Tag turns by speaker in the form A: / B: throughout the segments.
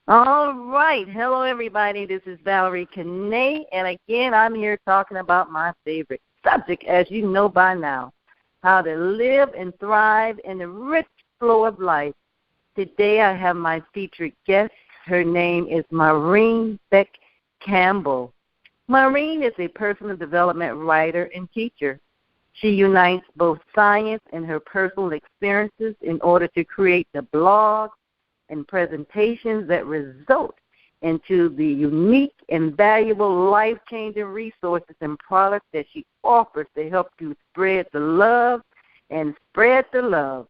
A: All right. Hello, everybody. This is Valerie Canay, and again, I'm here talking about my favorite subject, as you know by now, how to live and thrive in the rich flow of life. Today, I have my featured guest. Her name is Maureen Beck Campbell. Maureen is a personal development writer and teacher. She unites both science and her personal experiences in order to create the blogs and presentations that result into the unique and valuable life-changing resources and products that she offers to help you spread the love and spread the love.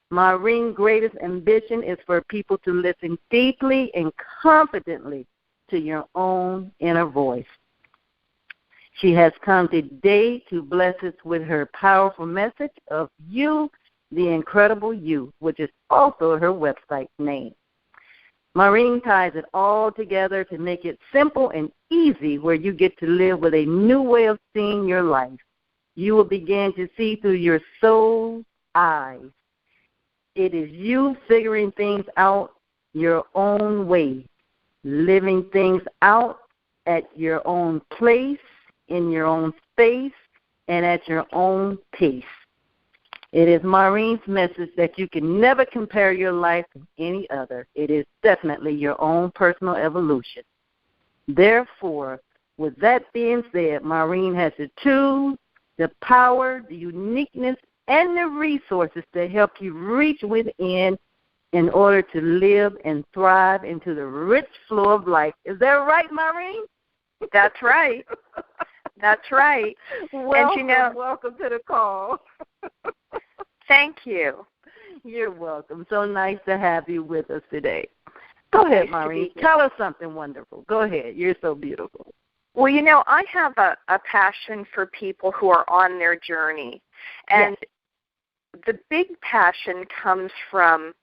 A: Maureen's greatest ambition is for people to listen deeply and confidently to your own inner voice. She has come today to bless us with her powerful message of You, the Incredible You, which is also her website name. Maureen ties it all together to make it simple and easy, where you get to live with a new way of seeing your life. You will begin to see through your soul's eyes. It is you figuring things out your own way, living things out at your own place, in your own space, and at your own pace. It is Maureen's message that you can never compare your life to any other. It is definitely your own personal evolution. Therefore, with that being said, Maureen has the tools, the power, the uniqueness, and the resources to help you reach within in order to live and thrive into the rich flow of life. Is that right, Maureen?
B: That's right. That's right.
A: Welcome, and welcome to the call.
B: Thank you.
A: You're welcome. So nice to have you with us today. Go ahead, Maureen. Tell us something wonderful. Go ahead. You're so beautiful.
B: Well, I have a passion for people who are on their journey. And the big passion comes from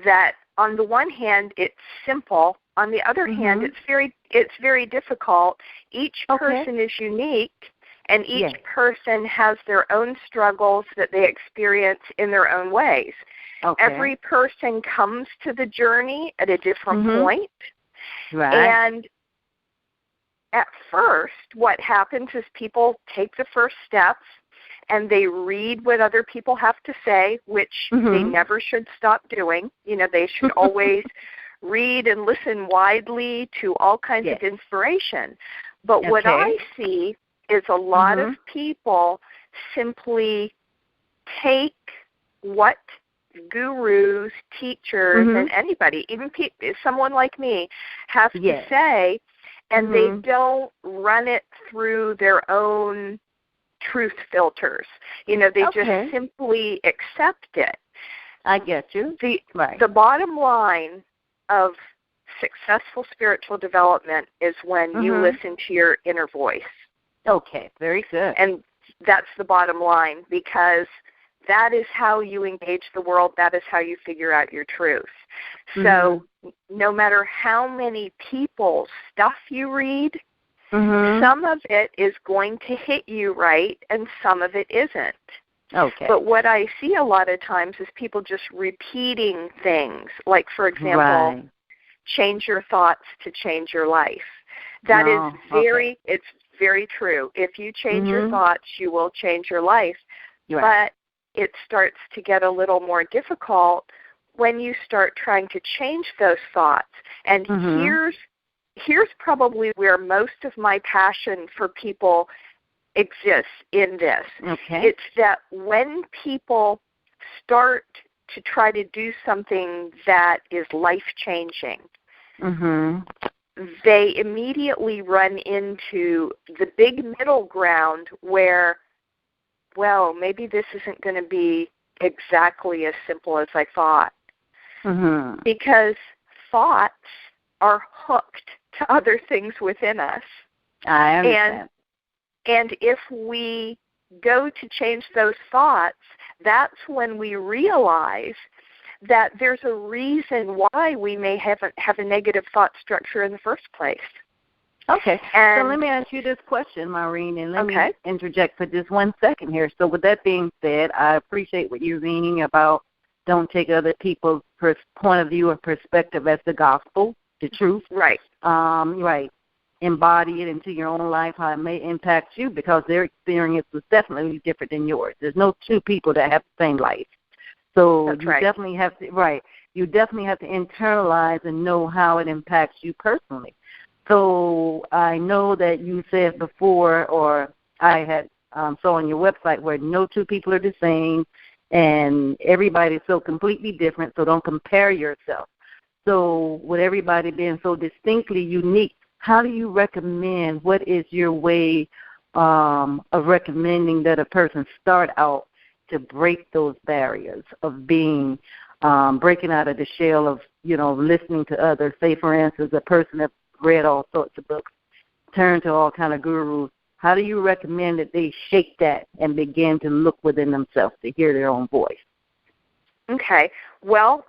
B: that, on the one hand, it's simple. On the other hand, it's very difficult. Each person is unique, and each person has their own struggles that they experience in their own ways. Every person comes to the journey at a different point.
A: Right.
B: And at first, what happens is people take the first steps, and they read what other people have to say, which they never should stop doing. They should always read and listen widely to all kinds of inspiration. But what I see is a lot of people simply take what gurus, teachers, and anybody, even someone like me, has to say, and they don't run it through their own truth filters. They just simply accept it.
A: I get you.
B: The bottom line of successful spiritual development is when you listen to your inner voice.
A: Okay, very good.
B: And that's the bottom line, because that is how you engage the world. That is how you figure out your truth. So no matter how many people's stuff you read, some of it is going to hit you right, and some of it isn't.
A: Okay.
B: But what I see a lot of times is people just repeating things, like, for example, change your thoughts to change your life. That is it's very true. If you change your thoughts, you will change your life. But it starts to get a little more difficult when you start trying to change those thoughts. And here's probably where most of my passion for people exists in this. It's that when people start to try to do something that is life-changing, they immediately run into the big middle ground where, well, maybe this isn't going to be exactly as simple as I thought. Because thoughts are hooked to other things within us.
A: I understand.
B: And if we go to change those thoughts, that's when we realize that there's a reason why we may have a negative thought structure in the first place.
A: Okay. So let me ask you this question, Maureen, and let me interject for just 1 second here. So with that being said, I appreciate what you're meaning about don't take other people's point of view or perspective as the gospel, the truth.
B: Right.
A: Right. Embody it into your own life, how it may impact you, because their experience was definitely different than yours. There's no two people that have the same life. So
B: That's
A: you
B: right.
A: definitely have to, right, you definitely have to internalize and know how it impacts you personally. So I know that you said before, or I had saw on your website, where no two people are the same and everybody's so completely different, so don't compare yourself. So with everybody being so distinctly unique, how do you recommend, what is your way of recommending that a person start out to break those barriers of being, breaking out of the shell of, listening to others? Say, for instance, a person that read all sorts of books, turn to all kind of gurus. How do you recommend that they shake that and begin to look within themselves to hear their own voice?
B: Okay. Well,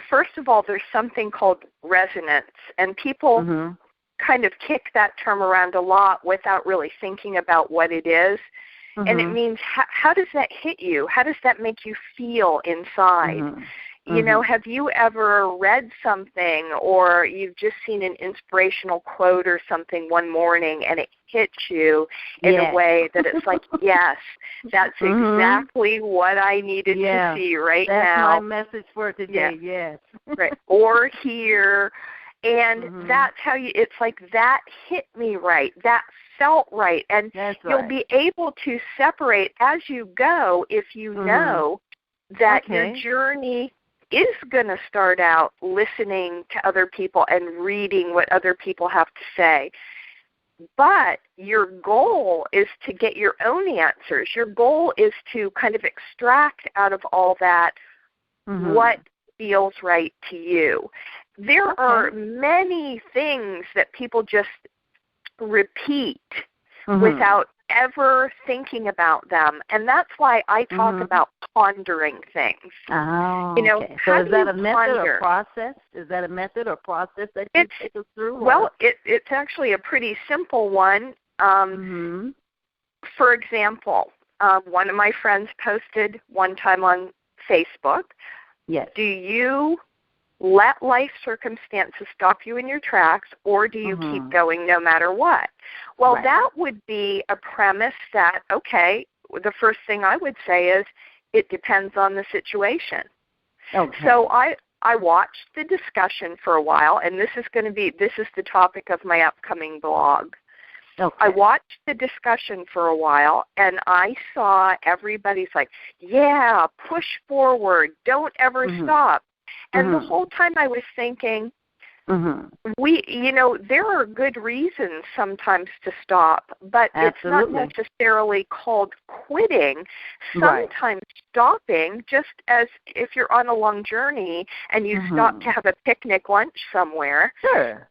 B: first of all, there's something called resonance, and people kind of kick that term around a lot without really thinking about what it is. And it means, how does that hit you? How does that make you feel inside? Have you ever read something, or you've just seen an inspirational quote or something one morning and it hits you in a way that it's like, yes, that's exactly what I needed to see right now.
A: That's my message for today, yes.
B: Right. Or hear. And that's how it's like, that hit me right. That felt right. And you'll be able to separate as you go if you know that your journey is going to start out listening to other people and reading what other people have to say. But your goal is to get your own answers. Your goal is to kind of extract out of all that what feels right to you. There are many things that people just repeat without ever thinking about them, and that's why I talk about pondering things.
A: Oh,
B: okay.
A: So is that a method or process? Is that a method or process that you take us through?
B: Well, it's actually a pretty simple one. For example, one of my friends posted one time on Facebook, do you let life circumstances stop you in your tracks, or do you keep going no matter what? Well, that would be a premise that, okay, the first thing I would say is it depends on the situation. So I watched the discussion for a while, and this is the topic of my upcoming blog. I watched the discussion for a while, and I saw everybody's like, yeah, push forward, don't ever stop. And the whole time I was thinking, there are good reasons sometimes to stop, but it's not necessarily called quitting. Sometimes stopping, just as if you're on a long journey and you stop to have a picnic lunch somewhere,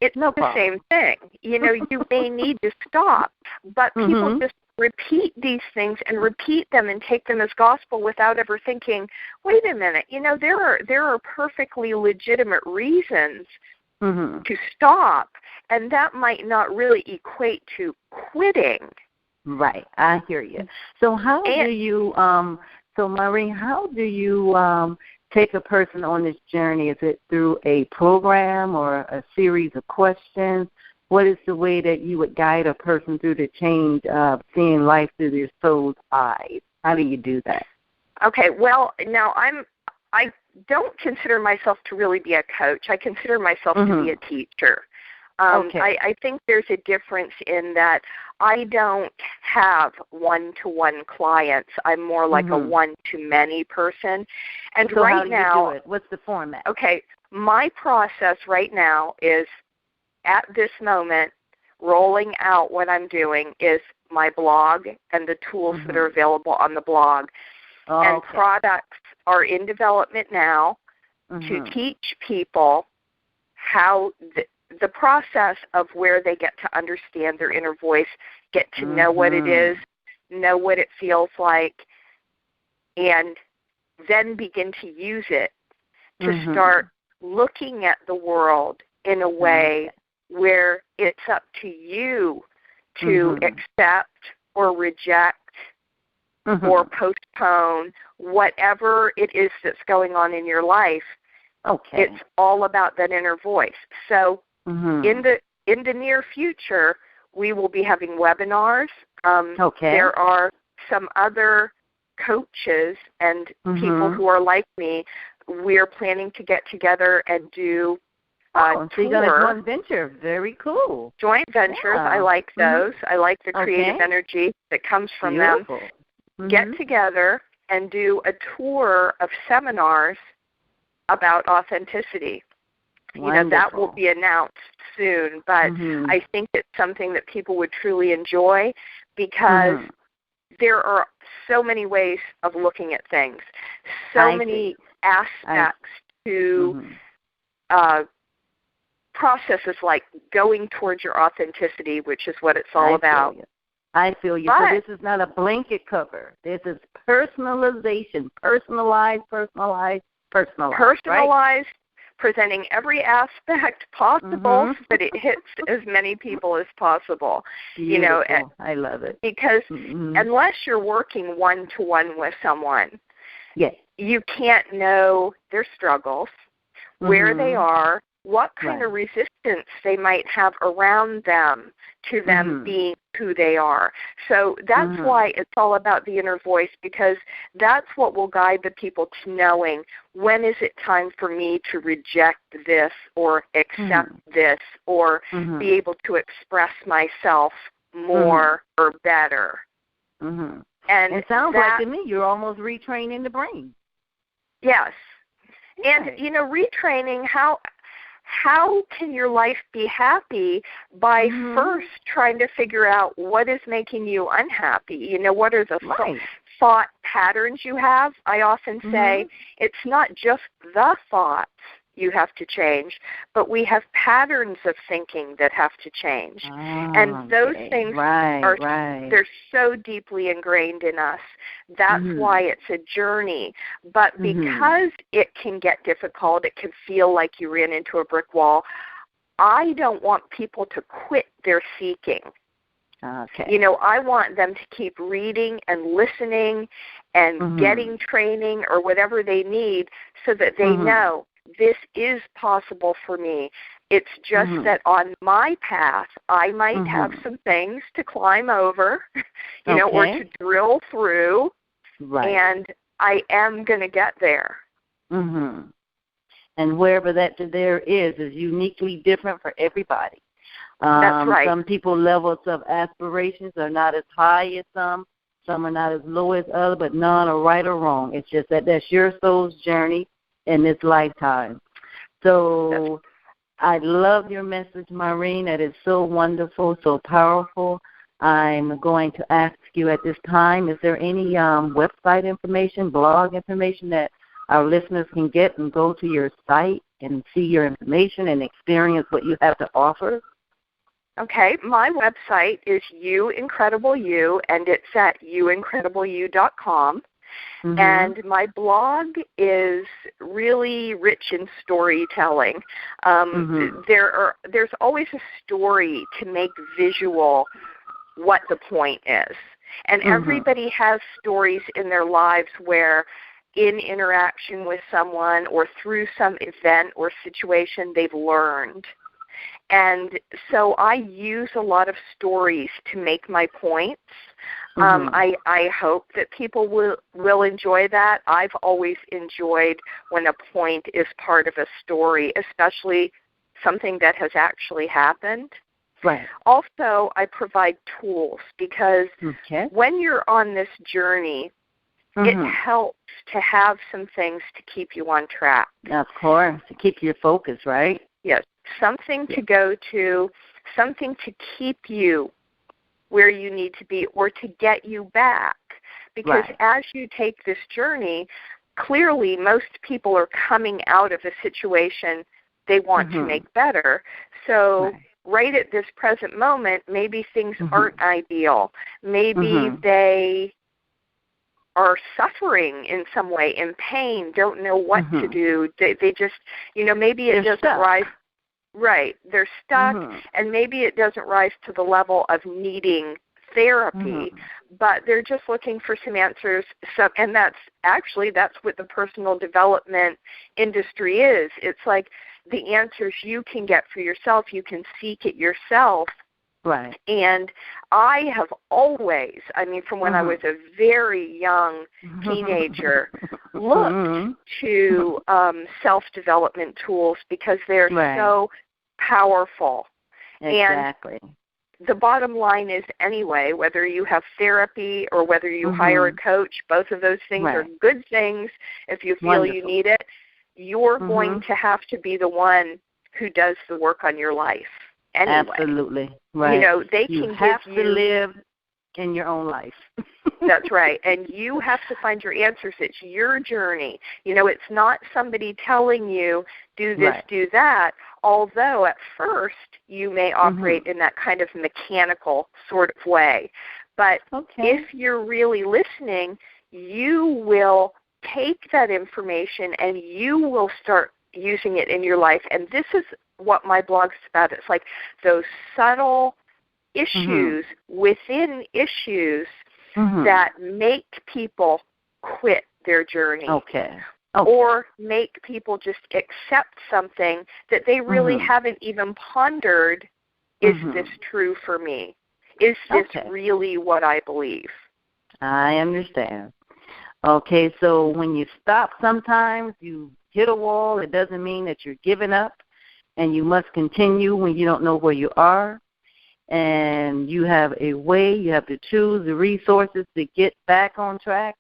B: it's the same thing. You may need to stop, but people just repeat these things and repeat them and take them as gospel without ever thinking, wait a minute, there are perfectly legitimate reasons to stop, and that might not really equate to quitting.
A: Right, I hear you. So how do you, Maureen, how do you take a person on this journey? Is it through a program or a series of questions? What is the way that you would guide a person through the change of seeing life through their soul's eyes? How do you do that?
B: Okay, well, now I don't consider myself to really be a coach. I consider myself to be a teacher. I think there's a difference in that I don't have one-to-one clients. I'm more like a one-to-many person. And
A: so
B: right
A: how do
B: now,
A: you do it? What's the format?
B: Okay, my process right now is, at this moment, rolling out what I'm doing is my blog and the tools that are available on the blog. And products are in development now to teach people how the process of where they get to understand their inner voice, get to know what it is, know what it feels like, and then begin to use it to start looking at the world in a way where it's up to you to accept or reject or postpone whatever it is that's going on in your life, it's all about that inner voice. So in the near future, we will be having webinars. There are some other coaches and people who are like me. We're planning to get together and do
A: so you're going to joint venture. Very cool.
B: Joint ventures. Yeah. I like those. I like the creative energy that comes from them. Get together and do a tour of seminars about authenticity.
A: Wonderful.
B: You know, that will be announced soon, but I think it's something that people would truly enjoy because there are so many ways of looking at things, so many aspects to processes like going towards your authenticity, which is what it's all about.
A: I feel you. So this is not a blanket cover. This is personalization, personalized, right? Presenting every aspect possible so that it hits as many people as possible.
B: Beautiful.
A: You know, I love it.
B: Because unless you're working one-to-one with someone, you can't know their struggles, where they are, what kind of resistance they might have around them to them being who they are. So that's why it's all about the inner voice, because that's what will guide the people to knowing when is it time for me to reject this or accept this or be able to express myself more or better.
A: And it sounds like to me you're almost retraining the brain.
B: Yes. And, you know, retraining, how can your life be happy by first trying to figure out what is making you unhappy? You know, what are the thought patterns you have? I often say it's not just the thoughts you have to change, but we have patterns of thinking that have to change. And those things they're so deeply ingrained in us. That's why it's a journey. But because it can get difficult, it can feel like you ran into a brick wall, I don't want people to quit their seeking. You know, I want them to keep reading and listening and getting training or whatever they need so that they know this is possible for me. It's just that on my path, I might have some things to climb over, you know, or to drill through, and I am going to get there.
A: And wherever that there is uniquely different for everybody.
B: That's right.
A: Some people levels of aspirations are not as high as some are not as low as others, but none are right or wrong. It's just that's your soul's journey in this lifetime. So I love your message, Maureen. That is so wonderful, so powerful. I'm going to ask you at this time, is there any website information, blog information that our listeners can get and go to your site and see your information and experience what you have to offer?
B: Okay, my website is You Incredible You, and it's at youincredibleyou.com. And my blog is really rich in storytelling. There's always a story to make visual what the point is. And everybody has stories in their lives where in interaction with someone or through some event or situation they've learned. And so I use a lot of stories to make my points. I hope that people will enjoy that. I've always enjoyed when a point is part of a story, especially something that has actually happened. Also, I provide tools because when you're on this journey, it helps to have some things to keep you on track.
A: Of course, to keep your focus, right?
B: Yes, something to go to, something to keep you where you need to be or to get you back. Because as you take this journey, clearly most people are coming out of a situation they want to make better. So right at this present moment, maybe things aren't ideal. Maybe they are suffering in some way, in pain, don't know what to do. They just, you know, maybe it doesn't rise. Right, they're stuck, and maybe it doesn't rise to the level of needing therapy, but they're just looking for some answers. And that's what the personal development industry is. It's like the answers you can get for yourself. You can seek it yourself.
A: Right.
B: And I have always, from when I was a very young teenager, looked to self-development tools because they're so powerful.
A: Exactly.
B: And the bottom line is, anyway, whether you have therapy or whether you hire a coach, both of those things are good things. If you feel you need it, you're going to have to be the one who does the work on your life. Anyway.
A: Absolutely. Right.
B: They
A: you
B: can
A: have
B: give
A: to live in your own life.
B: That's right. And you have to find your answers. It's your journey. It's not somebody telling you, do this, do that, although at first you may operate in that kind of mechanical sort of way. But if you're really listening, you will take that information and you will start using it in your life. And this is what my blog's about. It's like those subtle issues within issues that make people quit their journey. Or make people just accept something that they really haven't even pondered. Is this true for me? Is this really what I believe?
A: I understand. Okay, so when you stop sometimes, you hit a wall, it doesn't mean that you're giving up, and you must continue when you don't know where you are. And you have a way, you have to choose the resources to get back on track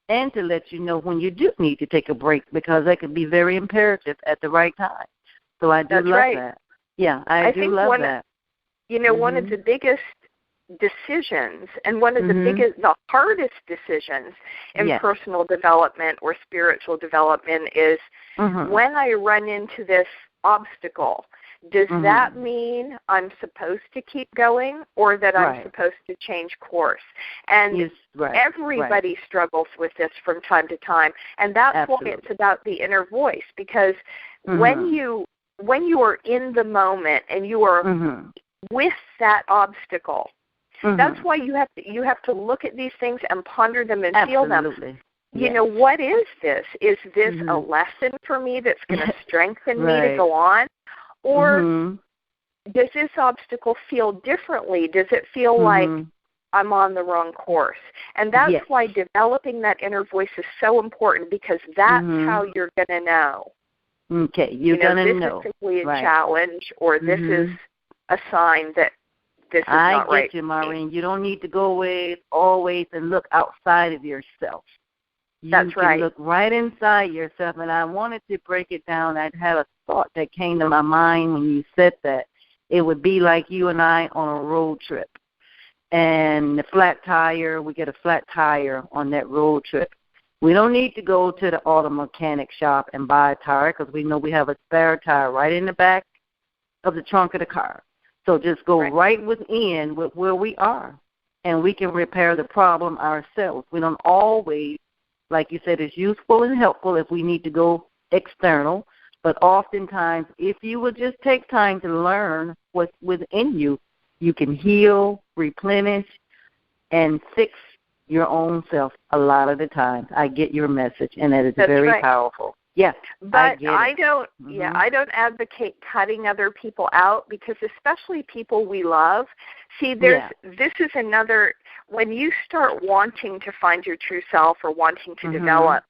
A: and to let you know when you do need to take a break, because that can be very imperative at the right time. So I do love that. Yeah, I do love that.
B: One of the biggest decisions and one of the hardest decisions in personal development or spiritual development is when I run into this obstacle, does that mean I'm supposed to keep going or that I'm supposed to change course? And everybody struggles with this from time to time, and that's why it's about the inner voice, because when you are in the moment and you are with that obstacle, that's why you have to look at these things and ponder them and feel them. What is this? Is this a lesson for me that's going to strengthen me to go on? Or does this obstacle feel differently? Does it feel like I'm on the wrong course? And that's why developing that inner voice is so important, because that's how you're going to know.
A: Okay, you're going to know.
B: This is simply a challenge, or this is a sign that this is not right.
A: I get you, Maureen. You don't need to go away always and look outside of yourself. You can look right inside yourself, and I wanted to break it down. I had a thought that came to my mind when you said that. It would be like you and I on a road trip, and the flat tire, we get a flat tire on that road trip. We don't need to go to the auto mechanic shop and buy a tire, because we know we have a spare tire right in the back of the trunk of the car. So just go right within with where we are, and we can repair the problem ourselves. We don't always, like you said, it's useful and helpful if we need to go external, but oftentimes if you would just take time to learn what's within you, you can heal, replenish, and fix your own self a lot of the time. I get your message, and that is very powerful. Yeah,
B: but I don't. I don't advocate cutting other people out, because especially people we love. See, this is another. When you start wanting to find your true self or wanting to develop,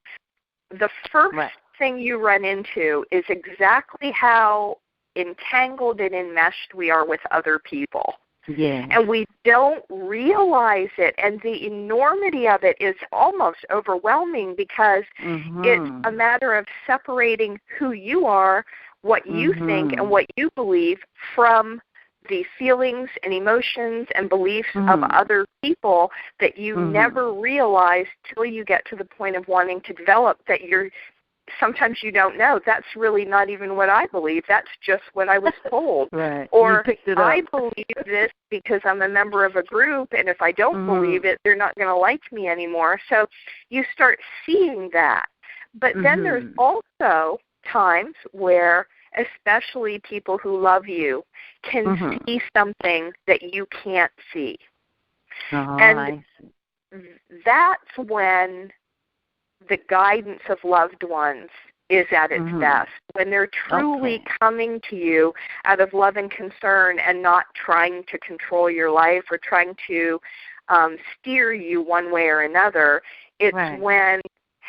B: the first thing you run into is exactly how entangled and enmeshed we are with other people.
A: Yeah.
B: And we don't realize it, and the enormity of it is almost overwhelming, because it's a matter of separating who you are, what you think and what you believe, from the feelings and emotions and beliefs of other people that you never realize till you get to the point of wanting to develop, that sometimes you don't know. That's really not even what I believe. That's just what I was told. Or I believe this because I'm a member of a group, and if I don't believe it, they're not going to like me anymore. So you start seeing that. But then there's also times where, especially people who love you, can see something that you can't see.
A: Oh,
B: And
A: I see.
B: that's when the guidance of loved ones is at its best, when they're truly coming to you out of love and concern and not trying to control your life or trying to steer you one way or another. It's when,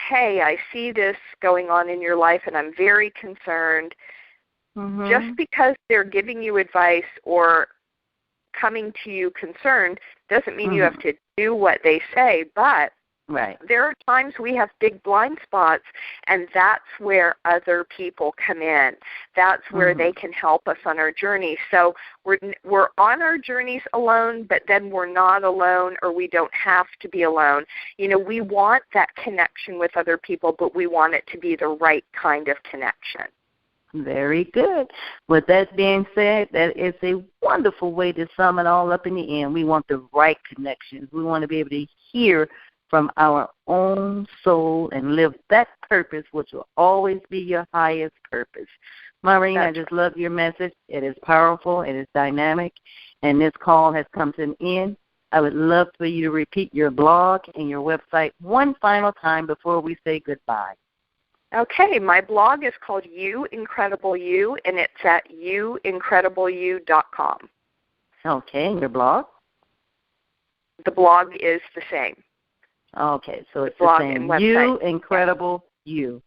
B: hey, I see this going on in your life and I'm very concerned. Just because they're giving you advice or coming to you concerned doesn't mean you have to do what they say, but there are times we have big blind spots, and that's where other people come in. That's where they can help us on our journey. So we're on our journeys alone, but then we're not alone, or we don't have to be alone. You know, we want that connection with other people, but we want it to be the right kind of connection.
A: Very good. With that being said, that is a wonderful way to sum it all up in the end. We want the right connections. We want to be able to hear from our own soul and live that purpose, which will always be your highest purpose. Maureen, I just love your message. It is powerful. It is dynamic. And this call has come to an end. I would love for you to repeat your blog and your website one final time before we say goodbye.
B: Okay, my blog is called You Incredible You, and it's at youincredibleyou.com.
A: Okay, and your blog?
B: The blog is the same.
A: Okay, so it's the same. You Incredible You.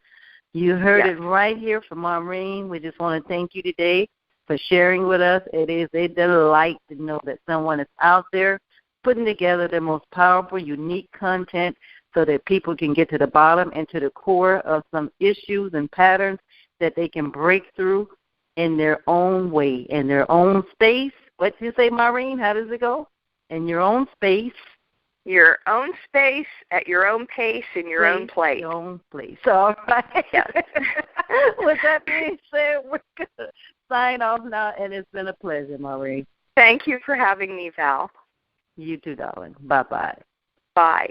A: You heard it right here from Maureen. We just want to thank you today for sharing with us. It is a delight to know that someone is out there putting together the most powerful, unique content so that people can get to the bottom and to the core of some issues and patterns that they can break through in their own way, in their own space. What did you say, Maureen? How does it go? In your own space.
B: Your own space, at your own pace, in your own place.
A: Your own place. All right. Yes. With that being said, we're going to sign off now, and it's been a pleasure, Maureen.
B: Thank you for having me, Val.
A: You too, darling. Bye-bye.
B: Bye.